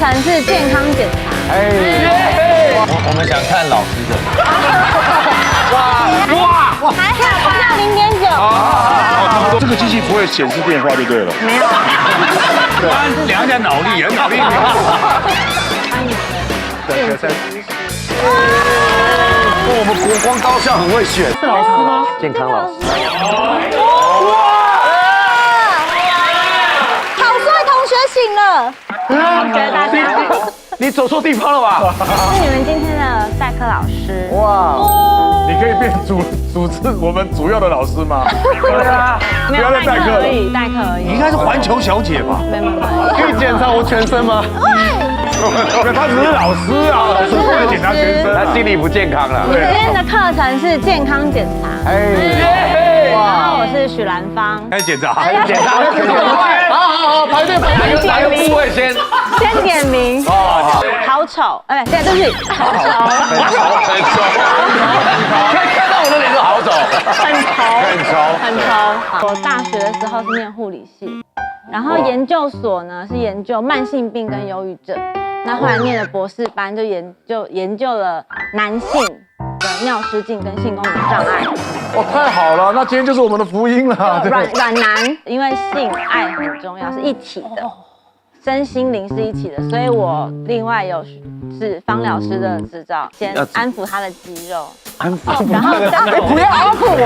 程是健康检查。我们想看老师的。还好吧，0.9。这个机器不会显示变化就对了。没有。量一下脑力，脑力。我们国光高校很会选。是老师吗？健康老师。好帅，同学醒了。觉得大家你走错地方了吧？是你们今天的代课老师。哇！你可以变主持我们主要的老师吗？对啊，没有代课而已，代课而已。你应该是环球小姐吧？没有。可以检查我全身吗？他只是老师啊，老师不会检查全身，他心理不健康了。今天的课程是健康检查。然后我是许兰芳。开始检查，检查，好，排队。哪个部位先？先点名。好丑，哎，对不起，好丑，很丑，可以看到我的脸都好丑，很丑。我大学的时候是念护理系，然后研究所呢是研究慢性病跟忧郁症。那后来念了博士班，就研究了男性的尿失禁跟性功能障碍。哇，太好了，那今天就是我们的福音了。软男，因为性爱很重要，是一体的。身心灵是一起的，所以我另外有是芳疗师的执照，先安抚他的肌肉，安抚，然后不要安抚我了，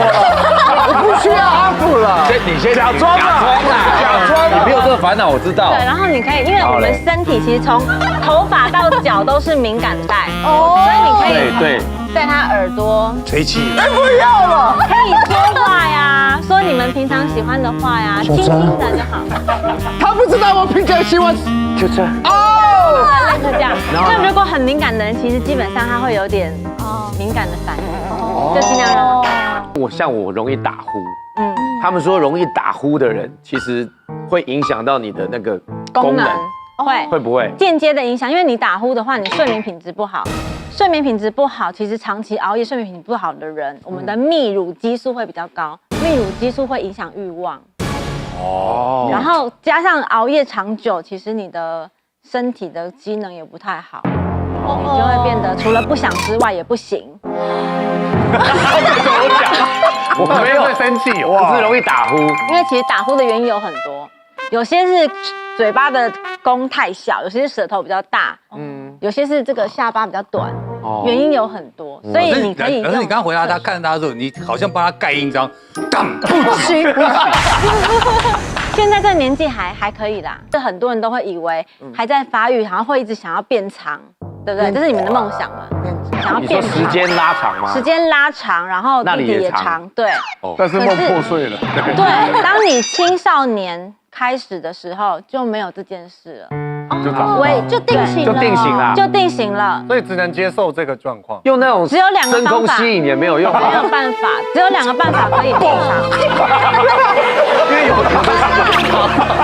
我不需要安抚了。你先假装你没有这个烦恼，我知道。对，然后你可以，因为我们身体其实从头发到脚都是敏感带，所以你可以在他耳朵吹气，不要了，可以说话呀，说你们平常喜欢的话呀，听听的就好。他不知道我平常喜欢就这样。类似这样。那如果很敏感的人，其实基本上他会有点敏感的反应，就尽量让他。我容易打呼，他们说容易打呼的人，其实会影响到你的那个功能，会不会间接的影响？因为你打呼的话，你睡眠品质不好。睡眠品质不好，其实长期熬夜、睡眠品质不好的人，我们的泌乳激素会比较高，泌乳激素会影响欲望。然后加上熬夜长久，其实你的身体的机能也不太好，你就会变得除了不想之外也不行。我没有生气，我只是容易打呼。因为其实打呼的原因有很多，有些是嘴巴的弓太小，有些是舌头比较大，有些是这个下巴比较短，原因有很多，所以你可以。可是你刚回答他，看到他的时候，你好像帮他盖印章，不行。现在这个年纪还可以啦，这很多人都会以为还在发育，好像会一直想要变长，对不对？这是你们的梦想嘛？想要变长。时间拉长吗？时间拉长，然后弟弟也长，对。但是梦破碎了。对，当你青少年开始的时候，就没有这件事了。就定型了，就定型了，所以只能接受这个状况。用那种只有两个真空吸引也没有用，没有办法，只有2个办法可以变长。因为有的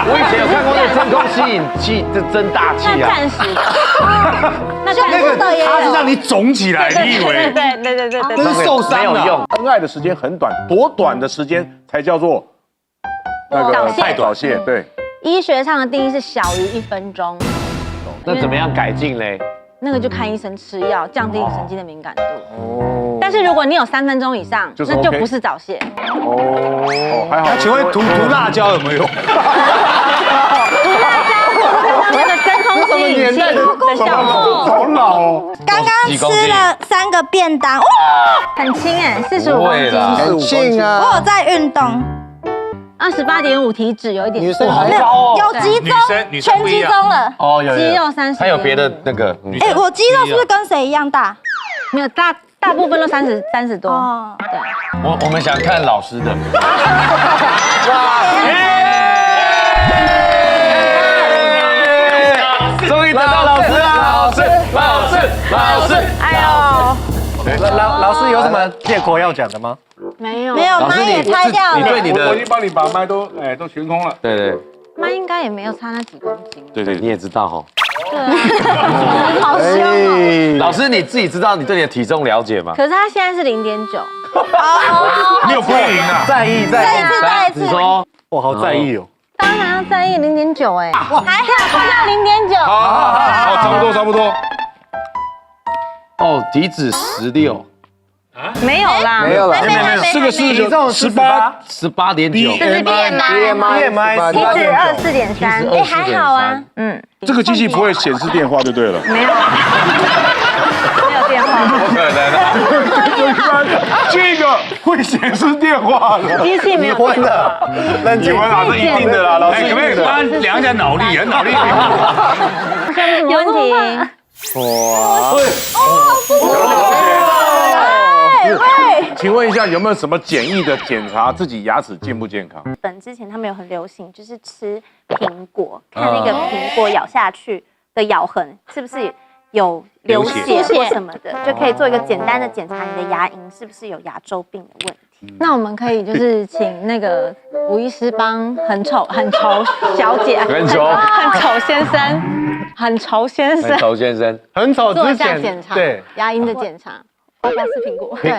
我以前有看过那个真空吸引器，这真大气啊。那暂时的，那它是让你肿起来，你以为？对，那是受伤没有用。恩爱的时间很短，多短的时间才叫做那个太早泄？对。医学上的定义是小于1分钟。那怎么样改进嘞？那个就看医生吃药，降低你神经的敏感度。但是如果你有3分钟以上，那就不是早泄。还好。请问涂辣椒有没有用？涂辣椒那个真空吸引器的效果。好老哦。刚刚吃了3个便当，哇，很轻哎，45公斤，很轻啊。我有在运动。28.5体脂有一点，女生没有，有集中，全集中了。有肌肉30，还有别的那个。我肌肉是不是跟谁一样大？没有，大部分都30多。对。我们想看老师的。终于等到老师啦！老师！哎呦，老师有什么借口要讲的吗？没有，麦也拆掉了。我已经帮你把麦都悬空了。对，麦应该也没有差那几公斤。对，你也知道哈。对，好凶哦。老师你自己知道你对你的体重了解吗？可是他现在是0.9。你有归零啊？再一次。你说，我好在意哦。当然要在意0.9哎，还好不到0.9。体脂16，没有啦，没有了，没有，这个是18.9，这是 BMI， 体脂24.3，哎，还好啊。这个机器不会显示电话就对了。没有，没有电话，不可能啊！这个会显示电话的，机器没有电话。你们老师一定的啦，老师可不可以帮他量一下脑力？脑力有问题？请问一下，有没有什么简易的检查自己牙齿健不健康？之前他们有很流行，就是吃苹果，看那个苹果咬下去的咬痕是不是有流血或什么的，就可以做一个简单的检查，你的牙龈是不是有牙周病的问题。那我们可以就是请那个吴医师帮很丑小姐，很丑先生，很丑先生很丑做一之前下检查，对，牙龈的检查。要不要吃苹果？对，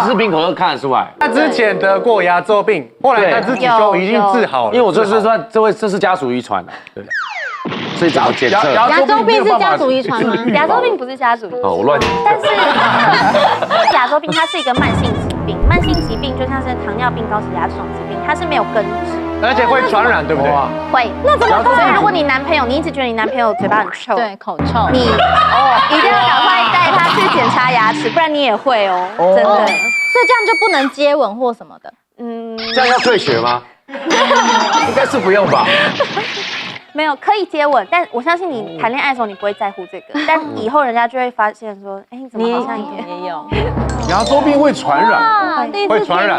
吃苹果都看得出来。他之前得过牙周病，后来他自己就已经治好了。因为我就是说，这是家族遗传的，对。所以怎么检测？牙周病是家族遗传吗？牙周病不是家族遗传，我乱讲。但是牙周病它是一个慢性疾病，慢性疾病就像是糖尿病、高血压这种疾病，它是没有根治，而且会传染，对不对？会。那怎么办？所以如果你男朋友，你一直觉得你男朋友嘴巴很臭，对，口臭，你一定要赶快带他去检查牙齿，不然你也会哦，真的。所以这样就不能接吻或什么的。这样要退学吗？应该是不用吧。没有可以接吻，但我相信你谈恋爱的时候你不会在乎这个，但以后人家就会发现说，哎，你怎么好像也有牙周病会传染，会传染，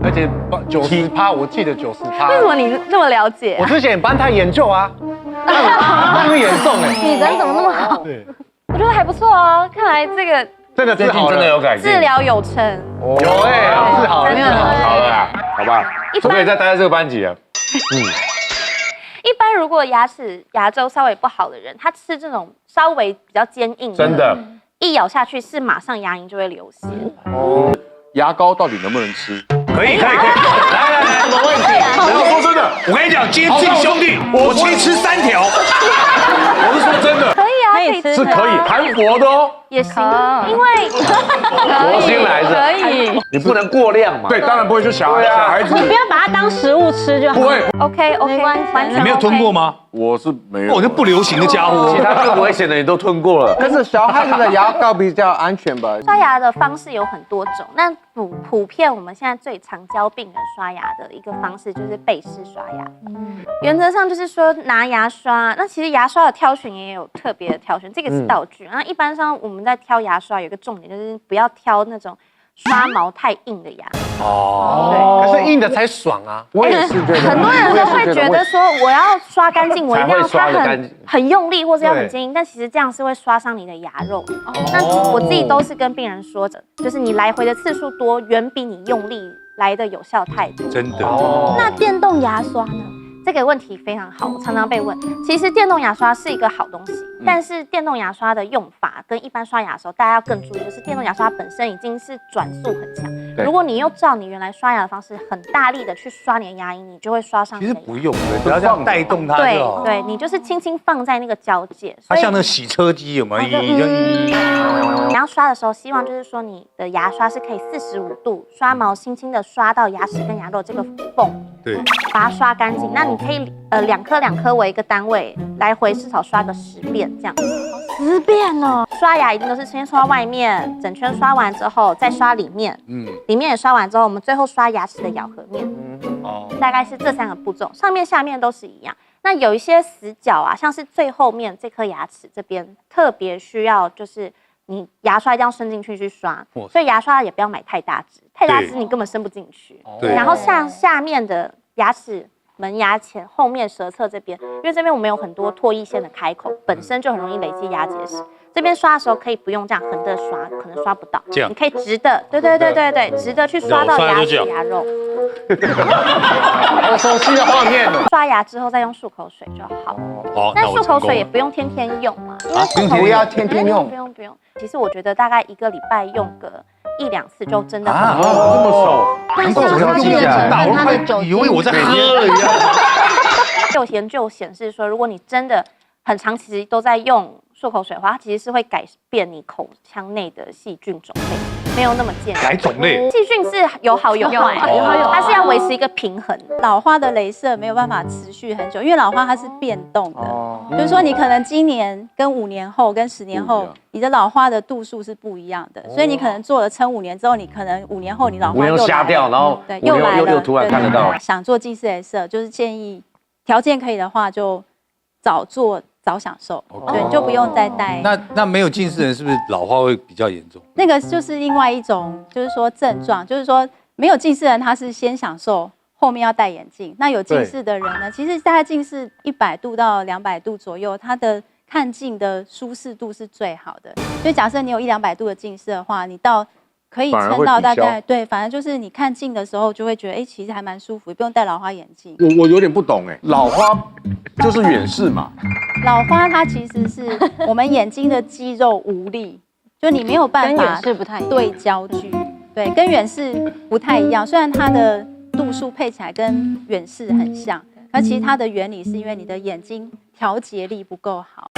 而且90%，我记得90%。为什么你这么了解？我之前帮他研究啊，那么严重哎，你人怎么那么好？对，我觉得还不错哦，看来这个这个治好了，真的有改进，治疗有成，有哎，治好了，好了啦，好吧，不可以再待在这个班级了。一般如果牙周稍微不好的人，他吃这种稍微比较坚硬的，真的，一咬下去是马上牙龈就会流血。牙膏到底能不能吃？可以，来，什么问题？我说真的，我跟你讲，今天弟兄弟，我可以吃3条。我是说真的，可以啊，可以吃是可以含佛的哦。也行，因为佛心来着，可以。你不能过量嘛。对，当然不会，就小孩子你不要把它当食物吃就好。不会。 OK， 没关系完全你没有吞过吗？我是没有。哦，那不流行的家伙其。他更危险的你都吞过了。可是小孩子的牙膏比较安全吧？刷牙的方式有很多种，那普遍我们现在最常教病人刷牙的一个方式就是背式刷牙。原则上就是说拿牙刷，那其实牙刷的挑选也有特别的挑选，这个是道具。那一般上我们在挑牙刷有一个重点就是不要挑那种刷毛太硬的牙。哦，可是硬的才爽啊！我也是觉得，很多人都会觉得说我要刷干净，我一定要它很用力或是要很坚硬，但其实这样是会刷伤你的牙肉。那我自己都是跟病人说着，就是你来回的次数多，远比你用力来的有效太多。真的。那电动牙刷呢？这个问题非常好，我常常被问。其实电动牙刷是一个好东西，但是电动牙刷的用法跟一般刷牙的时候，大家要更注意，就是电动牙刷本身已经是转速很强。如果你又照你原来刷牙的方式，很大力的去刷你的牙龈，你就会刷伤你的牙龈。其实不用，不要这样带动它就好。对，你就是轻轻放在那个交界。它像那个洗车机有没有？你要刷的时候，希望就是说你的牙刷是可以45度刷毛，轻轻的刷到牙齿跟牙肉这个缝，对，把它刷干净。那你可以2颗2颗为一个单位，来回至少刷个10遍这样。10遍哦。刷牙一定都是先刷外面，整圈刷完之后再刷里面，里面也刷完之后，我们最后刷牙齿的咬合面。大概是这3个步骤，上面下面都是一样。那有一些死角啊，像是最后面这颗牙齿这边特别需要，就是你牙刷一定要伸进去刷，所以牙刷也不要买太大支，太大支你根本伸不进去。然后像下面的牙齿门牙前后面舌侧这边，因为这边我们有很多唾液腺的开口，本身就很容易累积牙结石。这边刷的时候可以不用这样横的刷，可能刷不到，你可以直的，对，直的去刷到牙齿牙肉。好熟悉的画面哦。刷牙之后再用漱口水就好。好，但漱口水也不用天天用嘛。不要天天用。不用。其实我觉得大概1个礼拜用个1、2次就真的很这么少。但是它记得成分，它的酒精，以为我在喝了一样。有研究显示说，如果你真的很长期都在用漱口水的话，它其实是会改变你口腔内的细菌种类，没有那么健康。改种类，细菌是有好有坏，它是要维持一个平衡。老花的雷射没有办法持续很久，因为老花它是变动的，就是说你可能今年跟5年后跟10年后，你的老花的度数是不一样的，所以你可能做了撑5年之后，你可能5年后你老花又瞎掉，然后对又来了，又突然看得到。想做近视雷射，就是建议条件可以的话就早做早享受，对，你就不用再戴。那没有近视的人是不是老花会比较严重？那个就是另外一种，就是说症状，就是说没有近视的人他是先享受，后面要戴眼镜。那有近视的人呢，其实大概近视100度到200度左右，他的看近的舒适度是最好的。所以假设你有100-200度的近视的话，你到可以撑到大概对，反正就是你看近的时候就会觉得，哎，其实还蛮舒服，不用戴老花眼镜。我有点不懂哎，老花就是远视嘛？老花它其实是我们眼睛的肌肉无力，就你没有办法跟远视不太一样对焦距，对，跟远视不太一样。虽然它的度数配起来跟远视很像，而其实它的原理是因为你的眼睛调节力不够好。